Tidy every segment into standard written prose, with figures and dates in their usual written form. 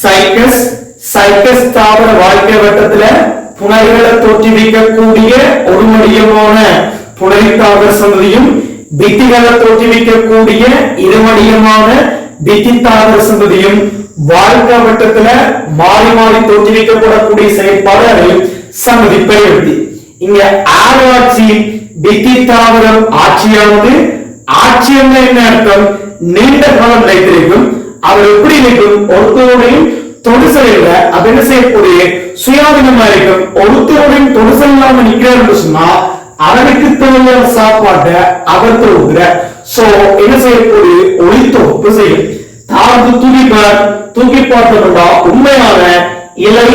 cycas cycas தாவர வாழ்க்கை வட்டத்துல புனர்களை தோற்றுவிக்கக்கூடிய ஒரு மடியமான புனரி தாவர சந்ததியும் பித்திகளை தோற்றுவிக்கக்கூடிய இருமடியமான பித்தி தாவர சந்ததியும் வாழ்க்கை வட்டத்துல மாறி மாறி தோற்றுவிக்கப்படக்கூடிய செயற்பாடுகளையும் சந்ததி பயன்படுத்தி இங்க ஆராய்ச்சி பித்தி தாவரம் ஆட்சியானது ஆட்சி என்ன அர்த்தம் நீண்ட காலம் நிலைத்திருக்கும் அவர் எப்படி இருக்கும் ஒருத்தருடையும் தொடுசல் இல்ல அது என்ன செய்யக்கூடிய சுயாதீனமா இருக்கும் ஒருத்தருடையும் தொடுசல் இல்லாம நிக்கிறார் சொன்னா அவனுக்கு தேவையான சாப்பாட்டை அவர் தொகுக்கிற சோ என்ன செய்யக்கூடிய ஒளித்தொகுப்பு செய்யும் தாழ்ந்து தூக்கி பார்த்தோம்னா உண்மையான இலை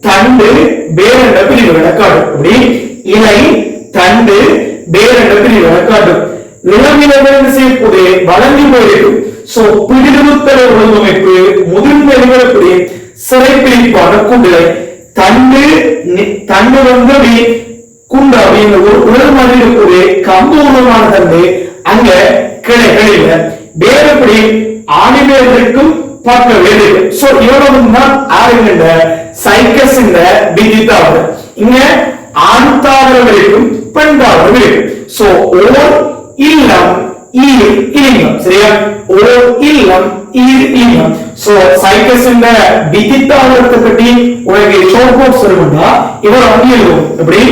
தண்டு வேற என்ற பிரிவுகளை காட்டும் அப்படி இலை தண்டு வேற என்ற பிரிவுகளை காட்டும் நிலவில செய்யக்கூடிய வளர்ந்து போயிருக்கும் சோ பிரிவுத்தர ஒழுங்கமைப்பு முதிர்ந்த சிறைப்பிடிப்பான கூண்டுகளை தண்டு வந்து குண்டு அப்படின்னு ஒரு உடல் மாதிரி இருக்கக்கூடிய கம்பு உணவான தண்டு அங்க கிளைகளில் வேறுபடி ஆணிவேருக்கும் பார்க்க வேண்டியது சோ இவரோட தான் ஆறுகின்ற சைக்கஸ் இந்த பிதித்தாவது இங்க ஆண் தாவரம் இருக்கும் பெண் தாவரம் இருக்கும் சோ ஓர் இல்லம் ஈர் இலிங்கம் சரியா ஓர் இல்லம் ஈர் இலிங்கம் சோ சைக்கஸ் இந்த பிதித்தாவரத்தை பற்றி உனக்கு ஷார்ட் நோட்ஸ் வரும்னா இவர் வந்து எழுதுவோம் எப்படி